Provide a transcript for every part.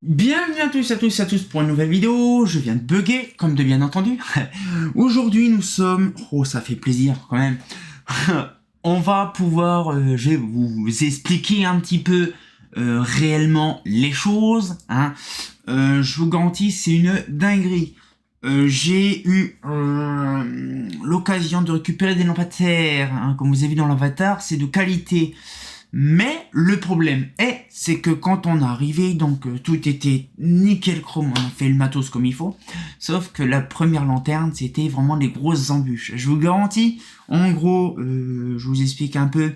Bienvenue à tous pour une nouvelle vidéo. Je viens de bugger, comme de bien entendu. Aujourd'hui nous sommes... Oh, ça fait plaisir quand même. On va pouvoir... je vais vous expliquer un petit peu réellement les choses. Hein. Je vous garantis, c'est une dinguerie. J'ai eu l'occasion de récupérer des lampadaires. Hein, comme vous avez vu dans l'avatar, c'est de qualité. Mais le problème c'est que quand on est arrivé, donc tout était nickel chrome, on a fait le matos comme il faut, sauf que la première lanterne, c'était vraiment des grosses embûches. Je vous garantis, en gros, je vous explique un peu,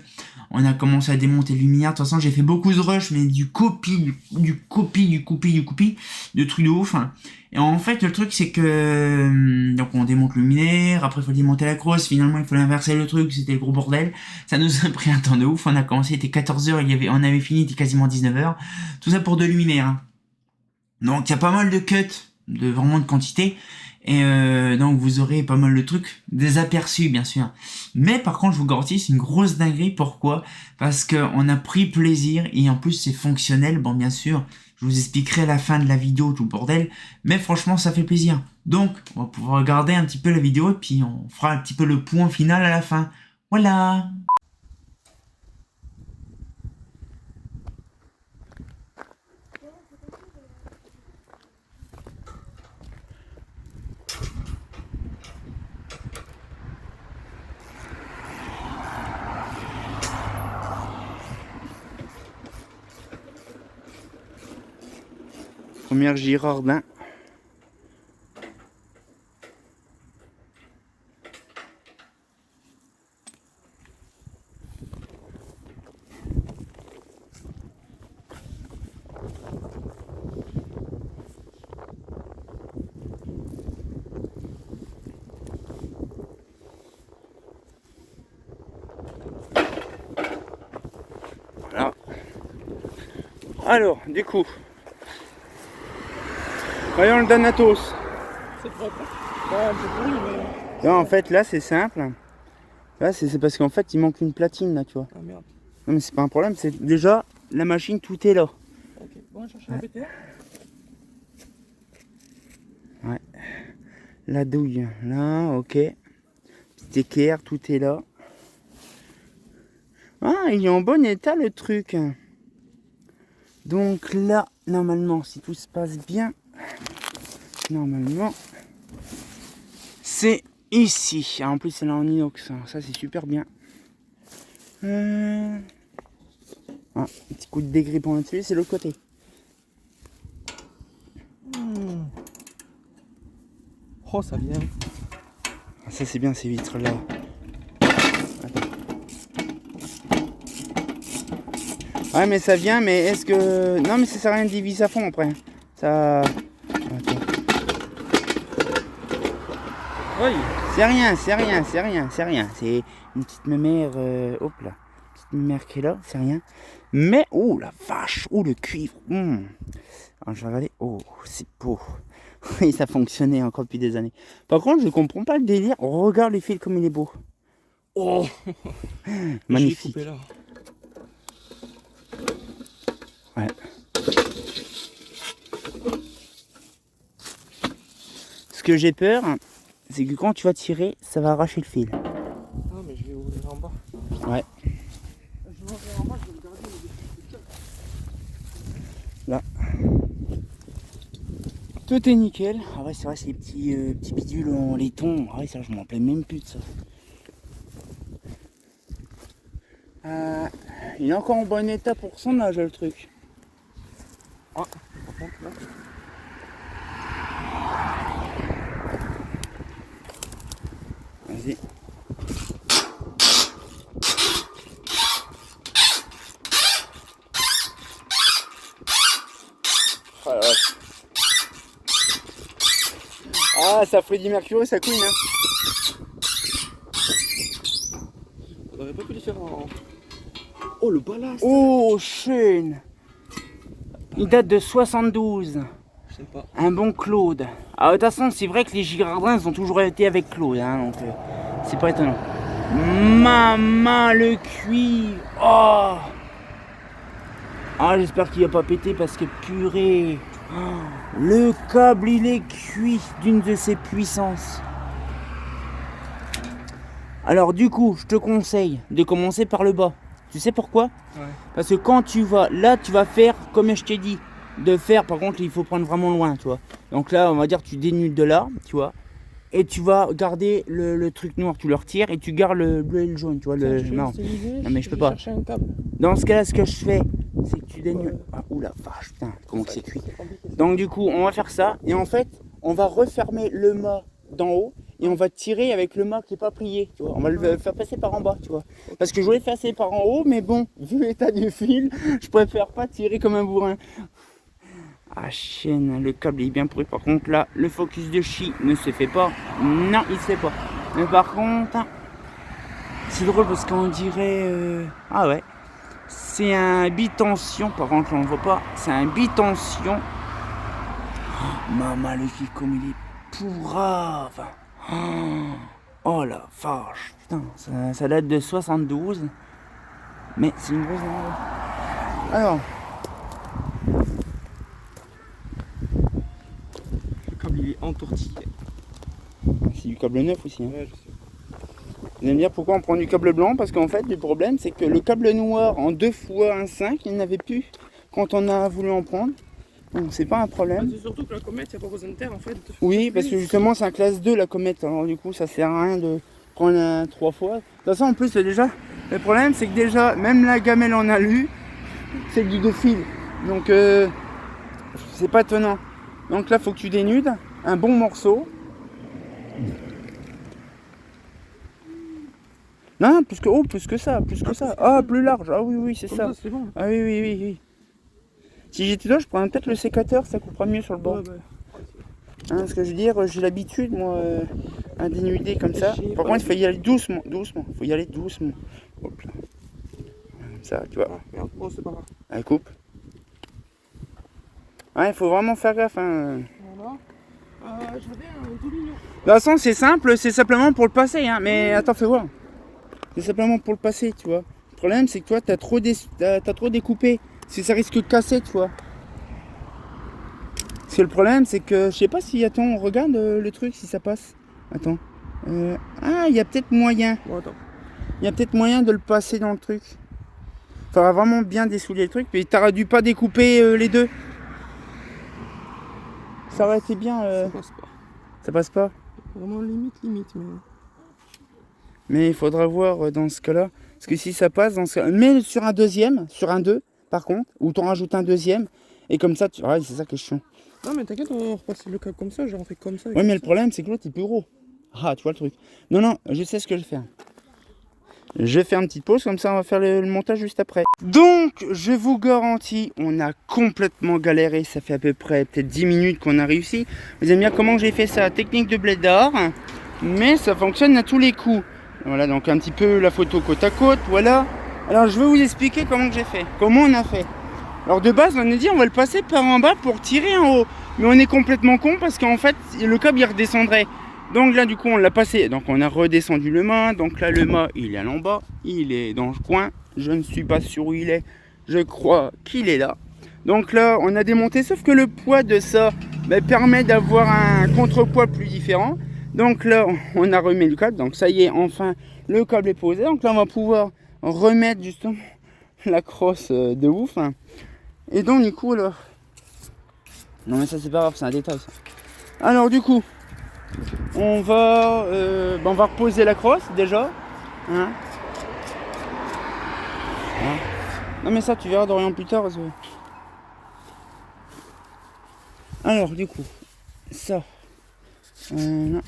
on a commencé à démonter le luminaire, de toute façon j'ai fait beaucoup de rush, mais du copie, de trucs de ouf, hein. Et en fait, le truc, c'est que, donc on démonte le luminaire, après il faut démonter la crosse, finalement il faut inverser le truc, c'était le gros bordel. Ça nous a pris un temps de ouf, on a commencé, il était 14h, on avait fini, il était quasiment 19h. Tout ça pour 2 luminaires. Hein. Donc il y a pas mal de cuts, vraiment de quantité. Et donc vous aurez pas mal de trucs, des aperçus bien sûr. Mais par contre je vous garantis c'est une grosse dinguerie, pourquoi? Parce que on a pris plaisir et en plus c'est fonctionnel, bon bien sûr, je vous expliquerai à la fin de la vidéo tout le bordel, mais franchement ça fait plaisir. Donc on va pouvoir regarder un petit peu la vidéo et puis on fera un petit peu le point final à la fin. Voilà. Première Girardin. Voilà. Alors, du coup, voyons le Danatos. C'est propre. Ouais, un peu pourri, mais... Non, en fait, là, c'est simple. Là, c'est parce qu'en fait, il manque une platine, là, tu vois. Ah merde. Non, mais c'est pas un problème, c'est déjà, la machine, tout est là. Ok, bon, on va chercher un BTR. Ouais. La douille, là, ok. Petit équerre, tout est là. Ah, il est en bon état, le truc. Donc là, normalement, si tout se passe bien, normalement, c'est ici. Ah, en plus, c'est là en inox. Ça, c'est super bien. Ah, un petit coup de dégrippant là-dessus, c'est l'autre côté. Oh, ça vient. Ah, ça, c'est bien, ces vitres-là. Ouais, mais ça vient, mais est-ce que... Non, mais ça sert à rien de diviser à fond, après. Ça... Attends. Oui. C'est rien. C'est une petite mémère, hop là, petite mémère qui est là, c'est rien. Mais, oh la vache, oh le cuivre. Alors, je vais regarder, oh, c'est beau. Et ça fonctionnait encore depuis des années. Par contre, je comprends pas le délire. Regarde les fils comme il est beau. Oh. Magnifique. Coupé là. Ouais. Ce que j'ai peur, c'est que quand tu vas tirer, ça va arracher le fil. Ah, mais je vais ouvrir en bas. Ouais. Je vais ouvrir en bas, je vais regarder les Là. Tout est nickel. Ah ouais, c'est vrai, c'est les petits bidules en laiton. Ah ouais, ça, je m'en plais même plus de ça. Il est encore en bon état pour son âge, le truc. Ah, par contre, là. Vas-y. Oh la vache. Ah, ça Freddie Mercury, ça couine, hein. On aurait pas pu les faire en... Oh, le ballast. Oh, chaîne. Il date de 72. Je sais pas. Un bon Claude. Ah, de toute façon, c'est vrai que les Girardins ont toujours été avec Claude, hein, donc c'est pas étonnant. Maman, le cuivre. Oh. Ah, j'espère qu'il va pas péter parce que purée. Le câble, il est cuit d'une de ses puissances. Alors du coup, je te conseille de commencer par le bas. Tu sais pourquoi? Ouais. Parce que quand tu vas, là tu vas faire comme je t'ai dit, de faire, par contre il faut prendre vraiment loin, tu vois. Donc là on va dire tu dénudes de là, tu vois. Et tu vas garder le truc noir, tu le retires et tu gardes le bleu et le jaune, tu vois, le marron. Non mais je peux pas. Un câble. Dans ce cas-là, ce que je fais, c'est que tu dénudes. Ah, oula, vache, putain, comment que c'est cuit. Donc du coup, on va faire ça. Et en fait, on va refermer le mât d'en haut. Et on va tirer avec le mât qui n'est pas plié, tu vois. On va le faire passer par en bas, tu vois. Parce que je voulais faire passer par en haut, mais bon, vu l'état du fil, je préfère pas tirer comme un bourrin. Ah chienne, le câble est bien pourri. Par contre là, le focus de chi ne se fait pas. Non, il se fait pas. Mais par contre, c'est drôle parce qu'on dirait... Ah ouais. C'est un bitension. Par contre, là, on ne voit pas. C'est un bitension. Oh, maman, le fil comme il est pourrave. Oh la vache. Putain, ça date de 72. Mais c'est une grosse erreur. Alors... Il est entortillé. C'est du câble neuf aussi. Hein. Ouais, je sais. Vous allez me dire pourquoi on prend du câble blanc? Parce qu'en fait, le problème, c'est que le câble noir en 2 fois 1,5, il n'avait plus quand on a voulu en prendre. Donc, c'est pas un problème. C'est surtout que la comète, il n'y a pas besoin de terre en fait. Oui, parce que justement, c'est un classe 2 la comète. Alors, du coup, ça sert à rien de prendre un 3 fois. De toute façon, en plus, déjà, le problème, c'est que déjà, même la gamelle en alu, c'est du 2 fils. Donc, c'est pas étonnant. Donc là, faut que tu dénudes un bon morceau. Non, plus que ça. Ah, plus large. Ah oui, c'est ça. C'est bon. Ah oui. Si j'étais là, je prendrais peut-être le sécateur, ça coupera mieux sur le bord. Ouais. Hein, ce que je veux dire, j'ai l'habitude, moi, à dénuder comme ça. Par contre, il faut y aller doucement. Faut y aller doucement. Hop là. Comme ça, tu vois. Ah, merde, bon, c'est pas grave. Allez, coupe. Ouais, il faut vraiment faire gaffe. Hein. Voilà. J'avais un tout mignon. De toute façon, c'est simple, c'est simplement pour le passer. Hein. Mais attends, fais voir. C'est simplement pour le passer, tu vois. Le problème, c'est que toi, t'as trop découpé. Si ça risque de casser, tu vois. Parce que le problème, c'est que je sais pas si, attends, on regarde le truc, si ça passe. Attends. Ah, il y a peut-être moyen. Bon, attends. Il y a peut-être moyen de le passer dans le truc. Faudra vraiment bien dessouler le truc. Mais t'aurais dû pas découper les deux. Ça aurait été bien. Ça passe pas. Ça passe pas. Vraiment limite, mais... Mais il faudra voir dans ce cas-là. Parce que si ça passe, dans ce cas... mais sur un deuxième, sur un 2, par contre, où t'en rajoutes un deuxième. Et comme ça, tu... ouais, c'est ça que je suis. Non, mais t'inquiète, on va repasser le câble comme ça, genre on fait comme ça. Ouais, mais le problème, c'est que l'autre est plus gros. Ah, tu vois le truc. Non, je sais ce que je vais faire. Je vais faire une petite pause, comme ça on va faire le montage juste après. Donc, je vous garantis, on a complètement galéré. Ça fait à peu près peut-être 10 minutes qu'on a réussi. Vous aimez bien comment j'ai fait ça? Technique de blédard. Mais ça fonctionne à tous les coups. Voilà, donc un petit peu la photo côte à côte, voilà. Alors, je vais vous expliquer comment j'ai fait. Comment on a fait. Alors, de base, on a dit on va le passer par en bas pour tirer en haut. Mais on est complètement con parce qu'en fait, le câble, il redescendrait. Donc là, du coup, on l'a passé. Donc, on a redescendu le mât. Donc là, le mât, il est en bas. Il est dans le coin. Je ne suis pas sûr où il est. Je crois qu'il est là. Donc là, on a démonté. Sauf que le poids de ça permet d'avoir un contrepoids plus différent. Donc là, on a remis le câble. Donc ça y est, enfin, le câble est posé. Donc là, on va pouvoir remettre justement la crosse de ouf. Hein. Et donc, du coup, là... Non, mais ça, c'est pas grave. C'est un détail, ça. Alors, du coup... on va reposer la crosse déjà. Hein. Non mais ça tu verras d'Orient plus tard. Alors du coup, ça. Non.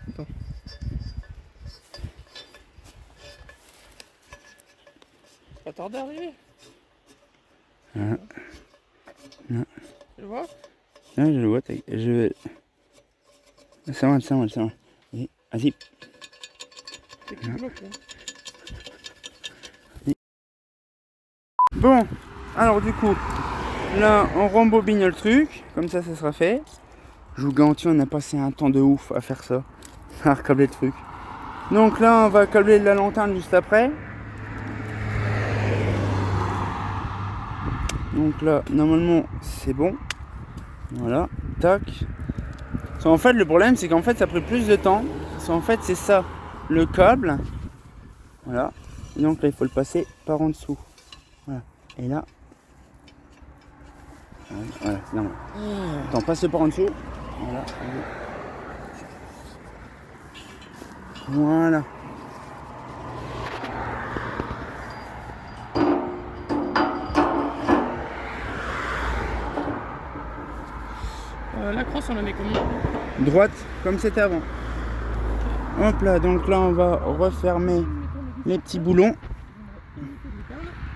Attends. Ça tarde à arriver. Non. Tu le vois? Ah, je le vois, je... C'est moi. Vas-y. C'est qui bloque là? Bon, alors du coup, là on rembobine le truc, comme ça sera fait. Je vous garantis, on a passé un temps de ouf à faire ça, à recabler le truc. Donc là on va câbler la lanterne juste après. Donc là, normalement, c'est bon. Voilà, tac. En fait, le problème, c'est qu'en fait, ça a pris plus de temps. Parce qu'en fait, c'est ça, le câble. Voilà. Et donc là, il faut le passer par en dessous. Voilà. Et là. Voilà, c'est normal. Attends, passe par en dessous. Voilà. Voilà. La crosse, on la met combien? Droite, comme c'était avant. Hop là, donc là, on va refermer les petits boulons.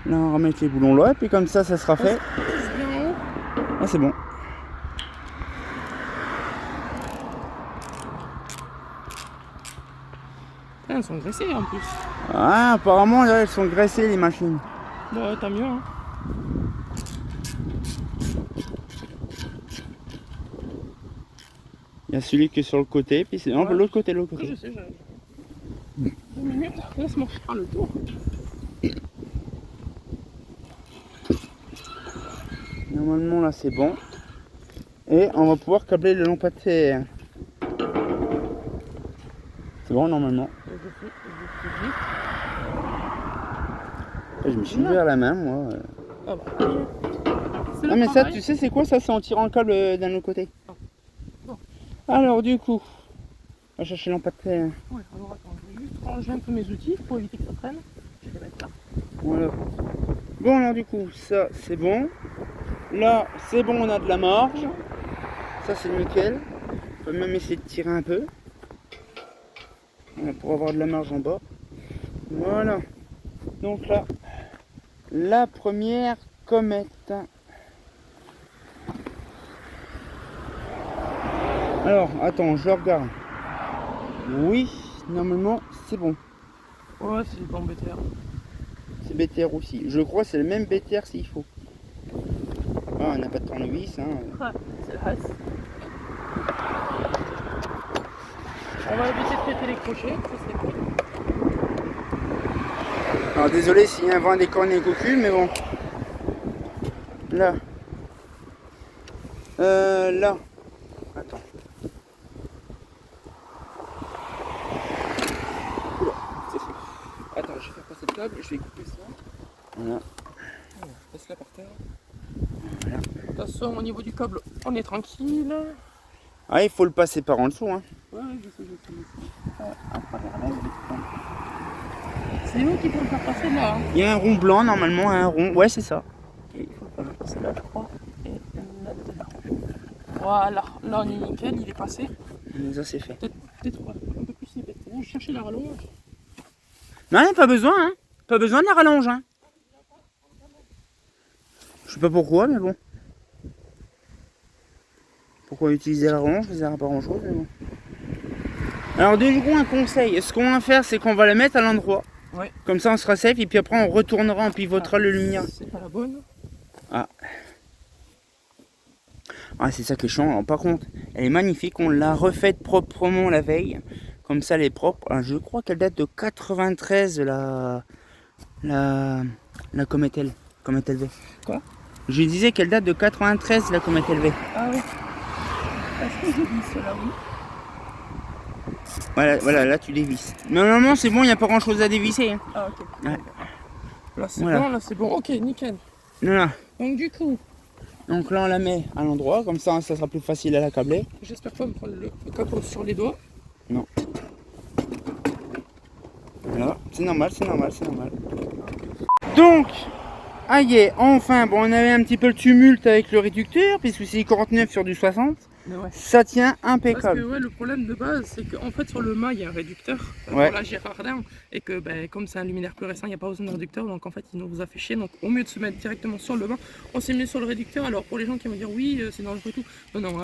Là, on va remettre les boulons là, et puis comme ça sera fait. Ah, c'est bon. Elles sont graissées en plus. Ah, apparemment, là, elles sont graissées, les machines. Bon, tant mieux, hein. Il y a celui qui est sur le côté, puis c'est Ouais. l'autre côté, l'autre Oui, côté. je sais, 2 minutes, laisse-moi faire le tour. Normalement, là, c'est bon. Et on va pouvoir câbler le lampadaire. C'est bon, normalement. Je me suis ouvert la main, moi. Ah bah, c'est le Ah, mais ça, travail. tu sais, c'est quoi ça? C'est en tirant le câble d'un autre côté. Bon. Alors, du coup, on va chercher le lampadaire. Ouais, alors attends, je vais juste ranger un peu mes outils pour éviter que ça traîne. Je vais les mettre là. Voilà. Bon, alors, du coup, ça, c'est bon. Là, c'est bon, on a de la marge. Ça, c'est nickel. On peut même essayer de tirer un peu. Voilà, pour avoir de la marge en bas. Voilà. Donc là, la première comète. Alors, attends, je regarde. Oui, normalement, c'est bon. Ouais, c'est bon BTR. C'est BTR aussi. Je crois que c'est le même BTR s'il faut. Ah, on n'a pas de tournevis, hein. Ouais, c'est le Hess. On va éviter de péter les crochets, ça c'est cool. Alors désolé s'il y a un vent des cornets cocu, mais bon. Là. Là. Attends. Oula, c'est fait. Attends, je vais faire passer le câble et je vais couper ça. Voilà. Laisse-la par terre. Voilà. De toute façon, au niveau du câble, on est tranquille. Ah, il faut le passer par en dessous, hein. Ouais, je sais. C'est nous qui faut le faire passer là. Hein. Il y a un rond blanc normalement, un rond. Ouais, c'est ça. Et il faut le faire passer là, je crois. Et là-dedans. Voilà, là on est nickel, il est passé. Mais ça, c'est fait. Peut-être un peu plus épais. Faut chercher la rallonge. Non, pas besoin, hein. Pas besoin de la rallonge, hein. Je sais pas pourquoi, mais bon. Pourquoi utiliser la rallonge? Ça sert à pas grand chose, mais bon. Alors, du coup, un conseil. Ce qu'on va faire, c'est qu'on va la mettre à l'endroit. Ouais. Comme ça, on sera safe. Et puis après, on retournera, on pivotera le lumière. C'est pas la bonne. Ah. Ah, c'est ça qui est chiant. Alors, par contre, elle est magnifique. On l'a refaite proprement la veille. Comme ça, elle est propre. Alors, je crois qu'elle date de 93, la comète L. Comète LV. Quoi? Je disais qu'elle date de 93, la comète LV. Ah oui. Est-ce que je dis cela, oui? Voilà, là tu dévisses. Mais normalement, c'est bon, il n'y a pas grand chose à dévisser. Hein. Ah ok. Ouais. Là c'est Voilà. bon, là c'est bon. Ok, nickel. Voilà. Donc du coup, Donc là, on la met à l'endroit. Comme ça sera plus facile à la câbler. j'espère pas me prendre le capot sur les doigts. Non. Voilà, c'est normal. Donc, aïe, enfin, bon, on avait un petit peu le tumulte avec le réducteur, puisque c'est 49 sur du 60. Mais ouais. Ça tient Parce impeccable. que ouais, le problème de base, c'est qu'en fait sur le mât il y a un réducteur Ouais. pour la Girardin et que ben, comme c'est un luminaire plus récent, il n'y a pas besoin de réducteur, donc en fait il nous a fait chier. Donc au mieux de se mettre directement sur le mât, on s'est mis sur le réducteur. Alors pour les gens qui vont dire oui, c'est dangereux et tout, non,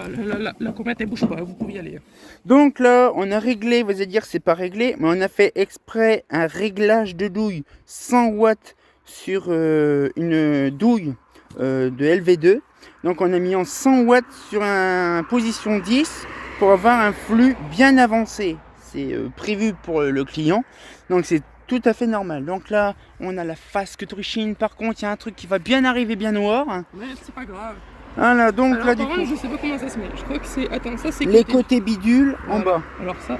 la comète elle bouge pas, vous pouvez y aller. Donc là, on a réglé, vous allez dire c'est pas réglé, mais on a fait exprès un réglage de douille 100 watts sur une douille de LV2. Donc on a mis en 100 watts sur un position 10 pour avoir un flux bien avancé. C'est prévu pour le client. Donc c'est tout à fait normal. Donc là, on a la face que trichine. Par contre, il y a un truc qui va bien arriver bien noir. Mais c'est pas grave. Voilà, donc Alors, là, du par contre, coup, je sais pas comment ça se met. Je crois que c'est. Attends, ça c'est. les côtés bidules en Voilà. bas. Alors ça.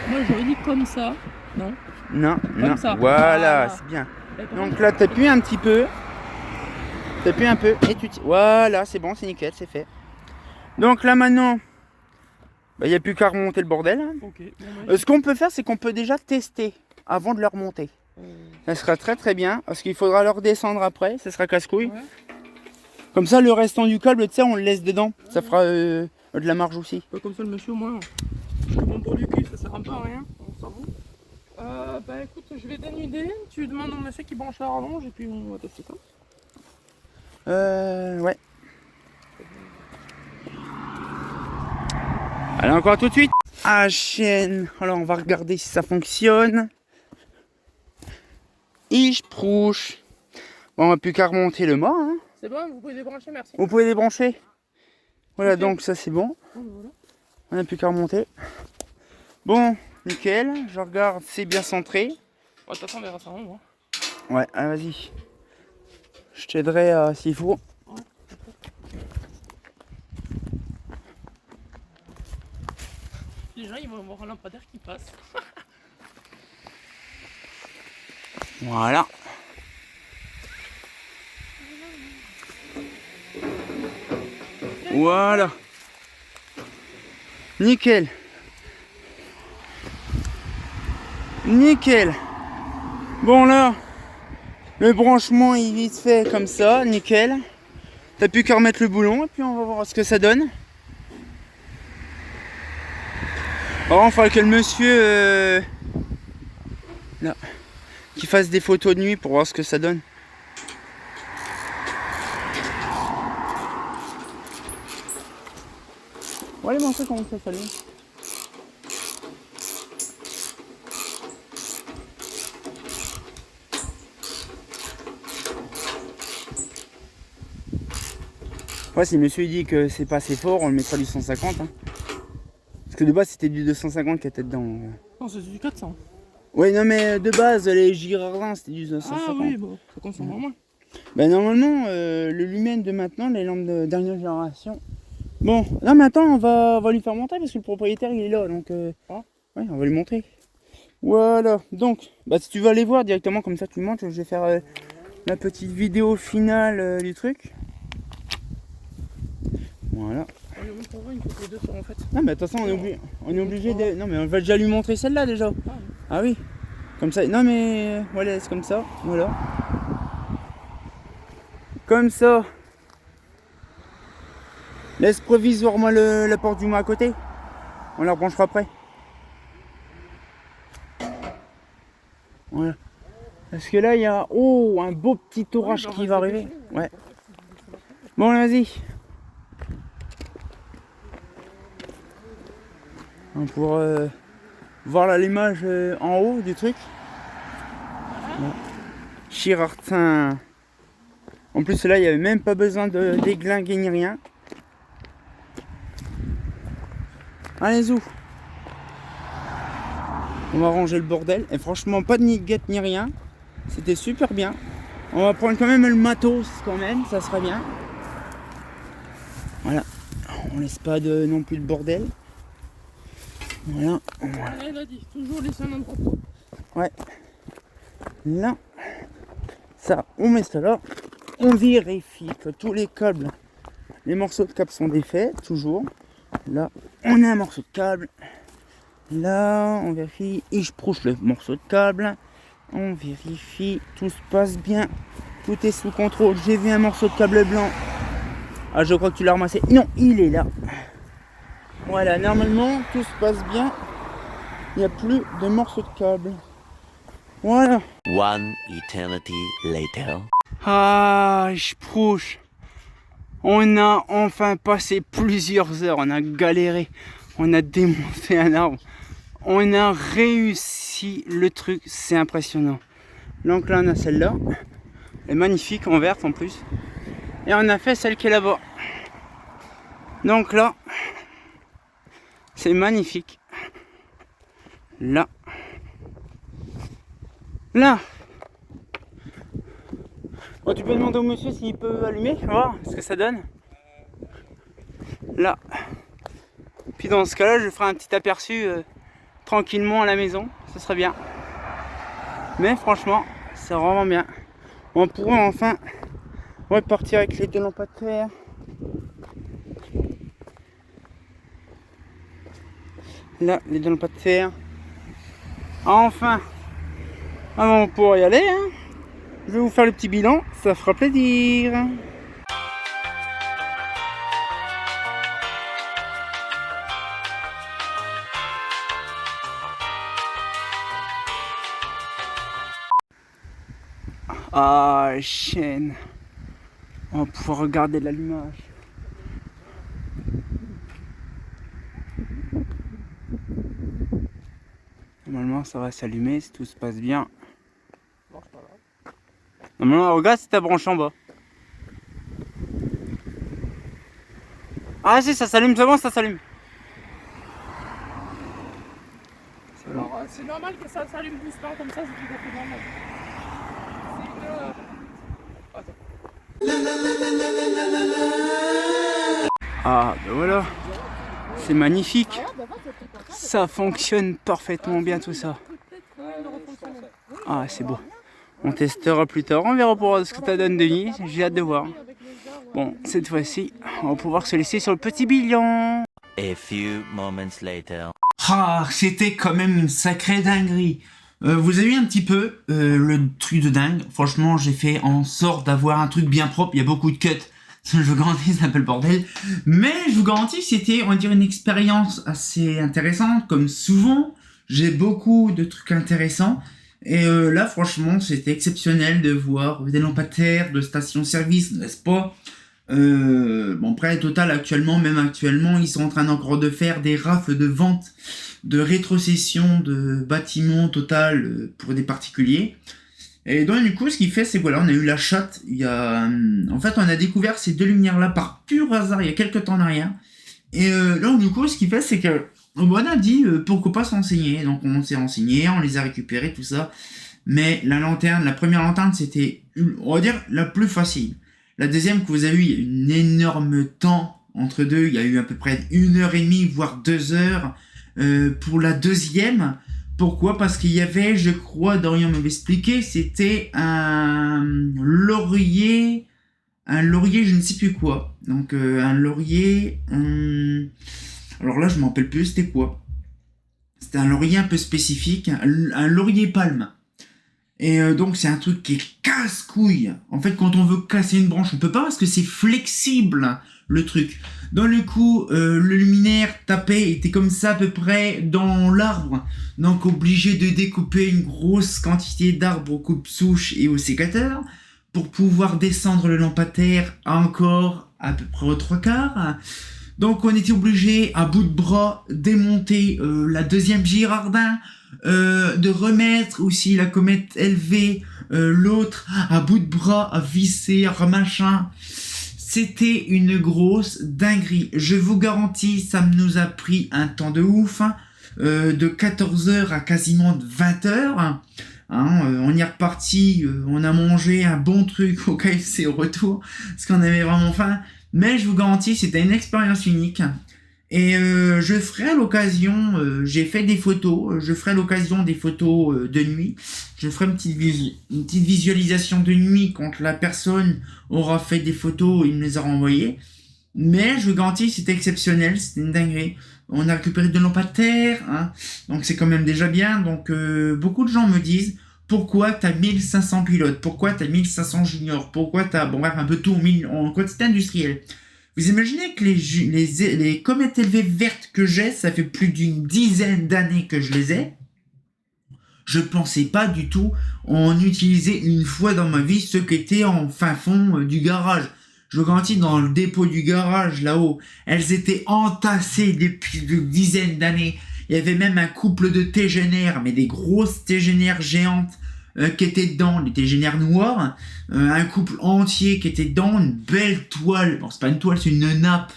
Moi j'aurais dit comme ça. Non. Non, non. ça. Voilà, Voilà. c'est bien. Et par Donc contre, là, t'appuies un petit peu. T'appuies un peu et tu tires. Voilà, c'est bon, c'est nickel, c'est fait. Donc là, maintenant, il n'y a plus qu'à remonter le bordel. Hein. ok. Bon, bah, Ce qu'on peut faire, c'est qu'on peut déjà tester avant de le remonter. Ça sera très très bien, parce qu'il faudra le redescendre après, ça sera casse-couille. ouais. Comme ça, le restant du câble, tu sais, on le laisse dedans. Ça fera de la marge aussi. Bah, comme ça, le monsieur, au moins, je te prends pour du cul, ça sert un peu à rien. On s'en fout. Bah écoute, je vais dénuder. Tu demandes au monsieur qui branche la rallonge et puis on va tester ça. Ouais. Allez, encore tout de suite. Ah, chaîne. Alors, on va regarder si ça fonctionne. Ich prouche. Bon, on n'a plus qu'à remonter le mât. Hein. C'est bon, vous pouvez débrancher, merci. Vous pouvez débrancher. Voilà, Ok. donc ça c'est bon. Voilà. On n'a plus qu'à remonter. Bon, nickel. Je regarde, c'est bien centré. Bon, de toute façon, on verra ça en haut. Hein. Ouais, allez, vas-y. Je t'aiderai s'il faut. Les gens, ils vont avoir un lampadaire qui passe. Voilà. Voilà. Nickel. Nickel. Bon là, le branchement il est vite fait comme ça, nickel. T'as plus qu'à remettre le boulon et puis on va voir ce que ça donne. Alors il faudra que le monsieur là, qui fasse des photos de nuit pour voir ce que ça donne. On va aller montrer comment ça s'allume. Ouais, si le monsieur il dit que c'est pas assez fort, on le mettra du 150. Hein. Parce que de base c'était du 250 qui était dedans. Non, c'est du 400. Ouais, non mais de base les Girardins c'était du 250. Ah oui, bon, ça consomme moins. Ben normalement, le lumen de maintenant, les lampes de dernière génération. Bon, là maintenant on va lui faire monter parce que le propriétaire il est là, donc ouais, on va lui montrer. Voilà, donc, bah si tu veux aller voir directement comme ça tu montes, je vais faire la petite vidéo finale du truc. Voilà. Il faut que les deux soient en fait. Non mais de toute façon on est obligé de... Non mais on va déjà lui montrer celle-là déjà. Ah oui. Comme ça. Non mais voilà, c'est comme ça. Voilà. Comme ça. Laisse provisoirement la porte du mât à côté. On la rebranchera après. Voilà. Parce que là il y a un beau petit orage qui va arriver. Ouais. Bon vas-y. Pour voir l'allumage en haut du truc. Girardin. En plus là il n'y avait même pas besoin de déglinguer ni rien. Allez où. On va ranger le bordel. Et franchement pas de guette ni rien. C'était super bien. On va prendre quand même le matos quand même, ça serait bien. Voilà. On laisse pas non plus de bordel. Voilà. Elle a dit, toujours laisser un endroit. Ouais. Là. Ça, on met ça là. On vérifie que tous les câbles, les morceaux de câble sont défaits, toujours. Là, on a un morceau de câble. Là, on vérifie. Et je prouche le morceau de câble. On vérifie. Tout se passe bien. Tout est sous contrôle. J'ai vu un morceau de câble blanc. Ah, je crois que tu l'as ramassé. Non, il est là. Voilà, normalement, tout se passe bien. Il n'y a plus de morceaux de câble. Voilà. One eternity later. Ah, je prouche. On a enfin passé plusieurs heures. On a galéré. On a démonté un arbre. On a réussi le truc. C'est impressionnant. Donc là, on a celle-là. Elle est magnifique, en verte en plus. Et on a fait celle qui est là-bas. Donc là, c'est magnifique. Là. Là. Bon, tu peux demander au monsieur s'il peut allumer, voir ce que ça donne. Là. Puis dans ce cas-là, je ferai un petit aperçu tranquillement à la maison. Ce serait bien. Mais franchement, c'est vraiment bien. On pourrait enfin repartir avec les 2 lampadaires. Là, les 2 lampadaires. Enfin, avant on pourra y aller. Hein. Je vais vous faire le petit bilan, ça fera plaisir. Ah, chaîne. On va pouvoir regarder l'allumage. Normalement, ça va s'allumer si tout se passe bien. Normalement, regarde si t'as branché en bas. Ah si, ça s'allume, c'est bon, ça s'allume. Alors, c'est normal que ça s'allume doucement comme ça, c'est tout à fait normal. Ah, ben voilà. C'est magnifique. Ça fonctionne parfaitement bien tout ça. Ah, c'est beau. On testera plus tard, on verra pour voir ce que ça donne de nuit. J'ai hâte de voir. Bon, cette fois-ci, on va pouvoir se laisser sur le petit bilan. A few moments later. Ah, c'était quand même une sacrée dinguerie. Vous avez vu un petit peu le truc de dingue. Franchement, j'ai fait en sorte d'avoir un truc bien propre. Il y a beaucoup de cuts. Je vous garantis, c'est un peu le bordel. Mais je vous garantis, c'était, on va dire, une expérience assez intéressante. Comme souvent, j'ai beaucoup de trucs intéressants. Et là, franchement, c'était exceptionnel de voir des lampadaires, de stations-service, n'est-ce pas? Bon, après, Total, même actuellement, ils sont en train encore de faire des rafles de vente, de rétrocession de bâtiments Total pour des particuliers. Et donc, du coup, ce qu'il fait, c'est voilà, on a eu la chatte. En fait, on a découvert ces 2 lumières-là par pur hasard il y a quelques temps en arrière. Et là, du coup, ce qu'il fait, c'est que on a dit pourquoi pas s'enseigner. Donc, on s'est renseigné, on les a récupérés, tout ça. Mais la première lanterne, c'était, on va dire, la plus facile. La deuxième que vous avez eu, il y a eu un énorme temps entre deux. Il y a eu à peu près 1h30, voire 2 heures pour la deuxième. Pourquoi? Parce qu'il y avait, je crois, Dorian m'avait expliqué, c'était un laurier, je ne sais plus quoi. Donc un laurier, alors là je m'en rappelle plus, c'était quoi? C'était un laurier un peu spécifique, un laurier palme. Et donc c'est un truc qui est casse-couille. En fait, quand on veut casser une branche, on peut pas parce que c'est flexible le truc. Dans le coup, le luminaire tapé était comme ça à peu près dans l'arbre. Donc obligé de découper une grosse quantité d'arbres au coupe-souche et au sécateur pour pouvoir descendre le lampadaire encore à peu près aux 3/4. Donc on était obligé à bout de bras démonter la deuxième Girardin, de remettre aussi la comète LV, l'autre à bout de bras, à visser, à machin. C'était une grosse dinguerie. Je vous garantis, ça nous a pris un temps de ouf, hein, de 14h à quasiment 20h. Hein, on y est reparti, on a mangé un bon truc au KFC au retour, parce qu'on avait vraiment faim. Mais je vous garantis, c'était une expérience unique. Et je ferai à l'occasion, j'ai fait des photos, je ferai à l'occasion des photos de nuit. Je ferai une petite visualisation de nuit quand la personne aura fait des photos et il me les aura envoyées. Mais je vous garantis, c'était exceptionnel, c'était une dinguerie. On a récupéré 2 lampadaires, hein, donc c'est quand même déjà bien. Donc beaucoup de gens me disent, pourquoi t'as 1500 pilotes, pourquoi t'as 1500 juniors, pourquoi t'as, bon bref, un peu tout en quantité industrielle. Vous imaginez que les comètes LV vertes que j'ai, ça fait plus d'une dizaine d'années que je les ai. Je pensais pas du tout en utiliser une fois dans ma vie, ceux qui étaient en fin fond du garage. Je vous garantis, dans le dépôt du garage, là-haut, elles étaient entassées depuis une dizaine d'années. Il y avait même un couple de tégénaires, mais des grosses tégénaires géantes qui étaient dedans, des tégénaires noirs. Un couple entier qui était dedans, une belle toile. Bon, c'est pas une toile, c'est une nappe.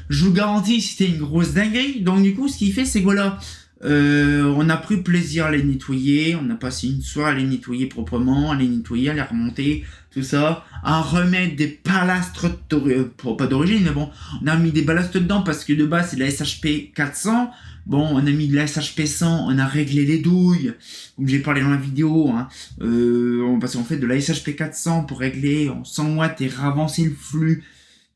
Je vous garantis, c'était une grosse dinguerie. Donc du coup, ce qu'il fait, c'est que voilà, On a pris plaisir à les nettoyer, on a passé une soirée à les nettoyer proprement, à les nettoyer, à les remonter, tout ça, à remettre des balastres, pas d'origine, mais bon, on a mis des balastres dedans parce que de base c'est de la SHP 400, bon, on a mis de la SHP 100, on a réglé les douilles, comme j'ai parlé dans la vidéo, hein, parce qu'on fait de la SHP 400 pour régler en 100 watts et ravancer le flux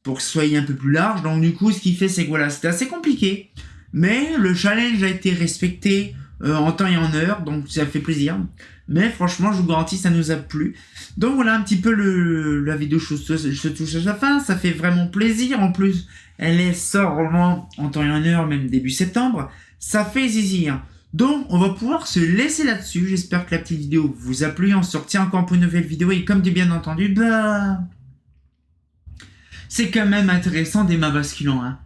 pour que ce soit un peu plus large, donc du coup ce qui fait c'est que voilà, c'était assez compliqué. Mais le challenge a été respecté en temps et en heure, donc ça fait plaisir. Mais franchement, je vous garantis, ça nous a plu. Donc voilà un petit peu la vidéo se touche à sa fin. Ça fait vraiment plaisir. En plus, elle sort vraiment en temps et en heure, même début septembre. Ça fait zizir. Donc, on va pouvoir se laisser là-dessus. J'espère que la petite vidéo vous a plu. On se retient encore pour une nouvelle vidéo. Et comme bien entendu, c'est quand même intéressant des mâts basculants. Hein.